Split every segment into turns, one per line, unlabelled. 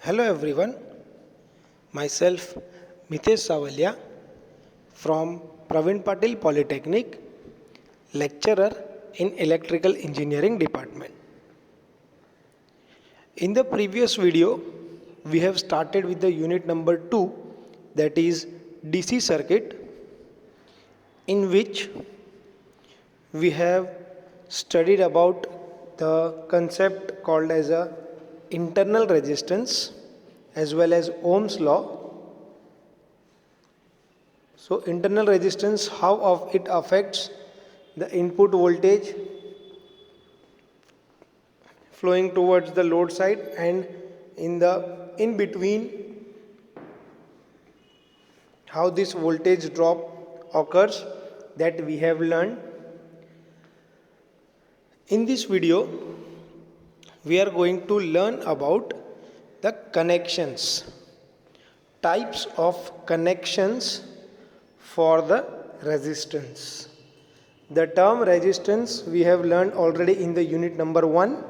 Hello everyone, myself Mitesh Savalya from Pravin Patil Polytechnic, lecturer in Electrical Engineering Department. In the previous video, we have started with the unit number 2, that is DC circuit, in which we have studied about the concept called as a internal resistance as well as Ohm's law. So internal resistance, how of it affects the input voltage flowing towards the load side, and in between how this voltage drop occurs, that we have learned. In this video, we are going to learn about the connections, types of connections for the resistance. The term resistance we have learned already in the unit number 1,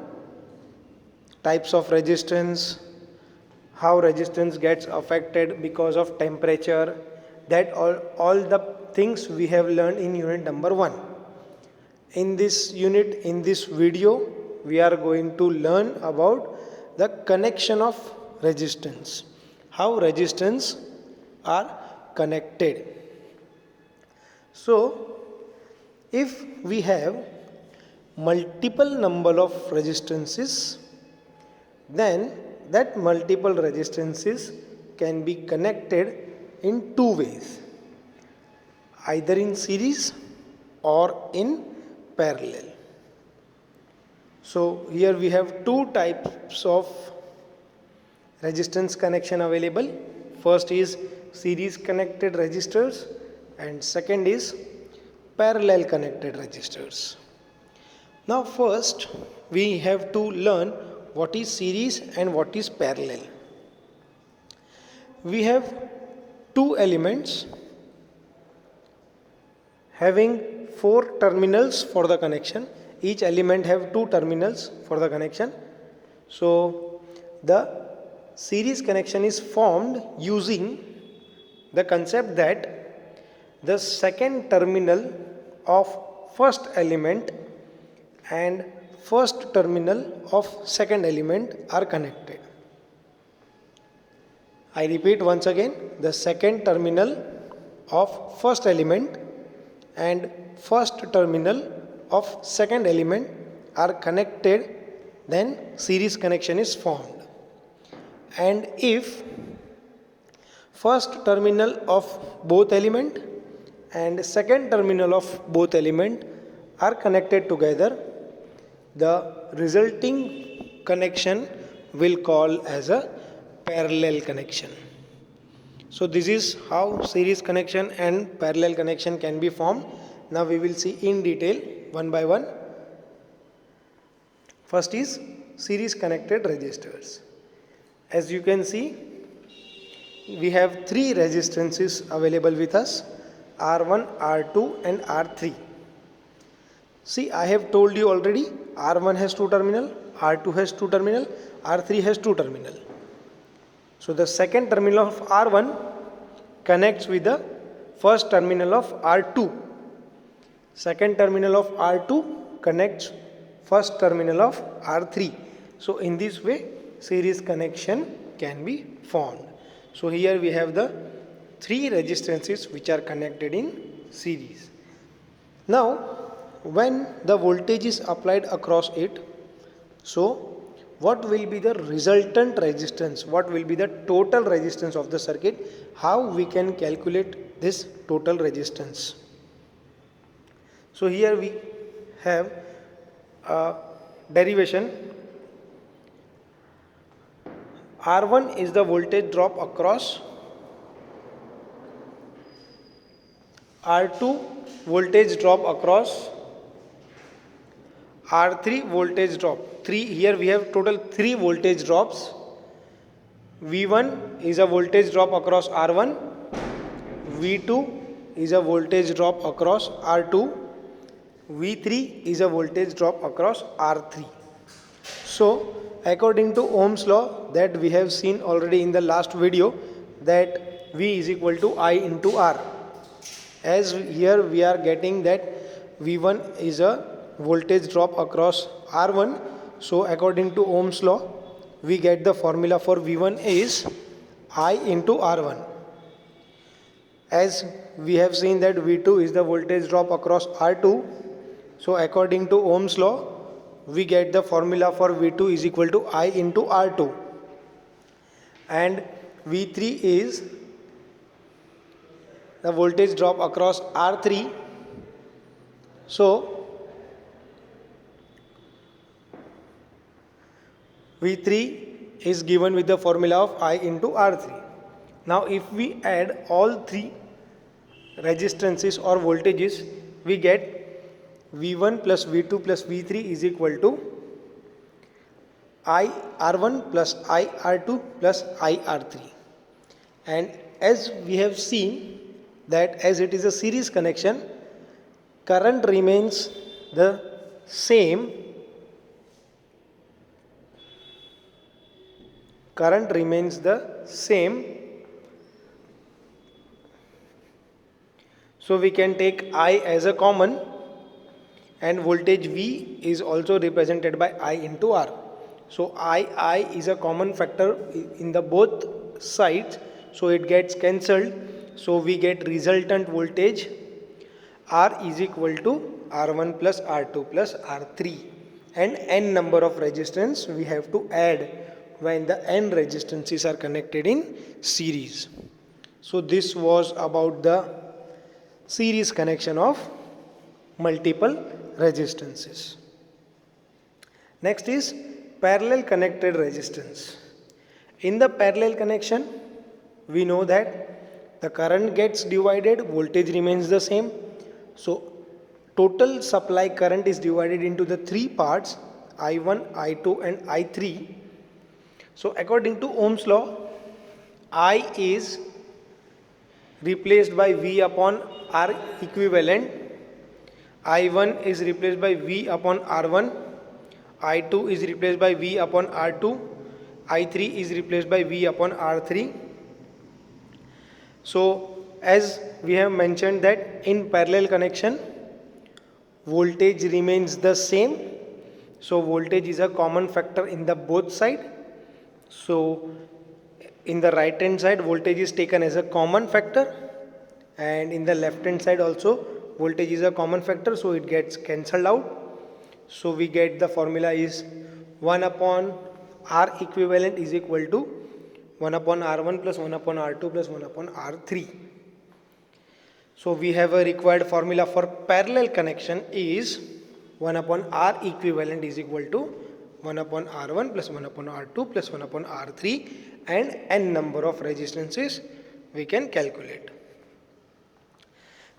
types of resistance, how resistance gets affected because of temperature, that all the things we have learned in unit number 1. In this unit, in this video, we are going to learn about the connection of resistance, how resistance are connected. So, if we have multiple number of resistances, then that multiple resistances can be connected in two ways, either in series or in parallel. So here we have two types of resistance connection available. First is series connected resistors and second is parallel connected resistors. Now first we have to learn what is series and what is parallel. We have two elements having 4 terminals for the connection. Each element have 2 terminals for the connection. So the series connection is formed using the concept that the second terminal of first element and first terminal of second element are connected. I repeat once again, the second terminal of first element and first terminal of second element are connected, then series connection is formed. And if first terminal of both element and second terminal of both element are connected together, the resulting connection will call as a parallel connection. So this is how series connection and parallel connection can be formed. Now we will see in detail one by one. First is series connected resistors. As you can see, we have 3 resistances available with us, R1, R2 and R3. See, I have told you already, R1 has 2 terminal, R2 has 2 terminal, R3 has 2 terminal. So the second terminal of R1 connects with the first terminal of R2. Second terminal of R2 connects first terminal of R3. So in this way, series connection can be formed. So here we have the 3 resistances which are connected in series. Now, when the voltage is applied across it, so what will be the resultant resistance? What will be the total resistance of the circuit? How we can calculate this total resistance? So here we have a derivation. R1 is the voltage drop across, R2 voltage drop across, R3 voltage drop. Here we have total 3 voltage drops. V1 is a voltage drop across R1, V2 is a voltage drop across R2, V3 is a voltage drop across R3. So according to Ohm's law that we have seen already in the last video, that V is equal to I into R. As here we are getting that V1 is a voltage drop across R1. So according to Ohm's law, we get the formula for V1 is I into R1. As we have seen that V2 is the voltage drop across R2. So according to Ohm's law, we get the formula for V2 is equal to I into R2. And V3 is the voltage drop across R3. So V3 is given with the formula of I into R3. Now if we add all three resistances or voltages, we get V1 plus V2 plus V3 is equal to I R1 plus I R2 plus I R3. And as we have seen that as it is a series connection, current remains the same. Current remains the same. So we can take I as a common, and voltage V is also represented by I into R. So I is a common factor in the both sides, so it gets cancelled. So we get resultant voltage R is equal to R1 plus R2 plus R3, and n number of resistance we have to add when the n resistances are connected in series. So this was about the series connection of multiple resistances. Next is parallel connected resistance. In the parallel connection, we know that the current gets divided, voltage remains the same. So total supply current is divided into the three parts, I1, I2 and I3. So according to Ohm's law, I is replaced by V upon R equivalent, I1 is replaced by V upon R1, I2 is replaced by V upon R2, I3 is replaced by V upon R3. So as we have mentioned that in parallel connection, voltage remains the same. So voltage is a common factor in the both side. So in the right hand side, voltage is taken as a common factor, and in the left hand side also voltage is a common factor, so it gets cancelled out. So we get the formula is 1 upon R equivalent is equal to 1 upon R1 plus 1 upon R2 plus 1 upon R3. So we have a required formula for parallel connection is 1 upon R equivalent is equal to 1 upon R1 plus 1 upon R2 plus 1 upon R3, and n number of resistances we can calculate.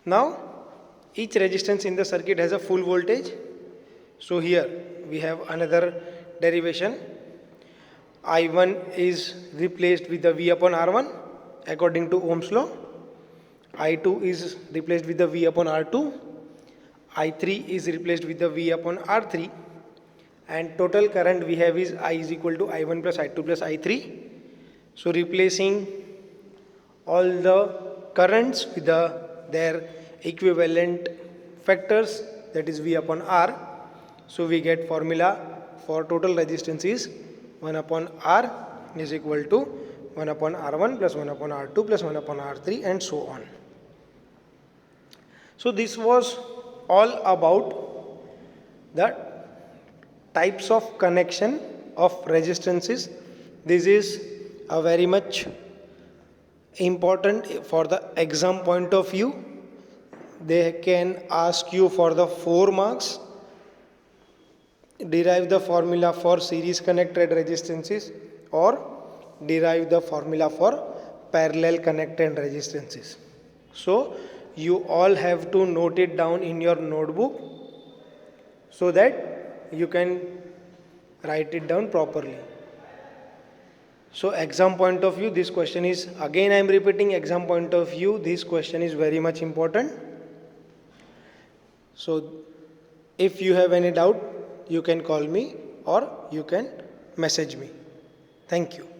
Now each resistance in the circuit has a full voltage. So here we have another derivation. I1 is replaced with the V upon R1 according to Ohm's law. I2 is replaced with the V upon R2. I3 is replaced with the V upon R3. And total current we have is I is equal to I1 plus I2 plus I3. So replacing all the currents with their equivalent factors, that is V upon R. So we get formula for total resistance is 1 upon R is equal to 1 upon R1 plus 1 upon R2 plus 1 upon R3 and so on. So this was all about the types of connection of resistances. This is a very much important for the exam point of view. They can ask you for the 4 marks. Derive the formula for series connected resistances or derive the formula for parallel connected resistances. So you all have to note it down in your notebook so that you can write it down properly. So exam point of view, this question is, again I am repeating, exam point of view, this question is very much important. So if you have any doubt, you can call me or you can message me. Thank you.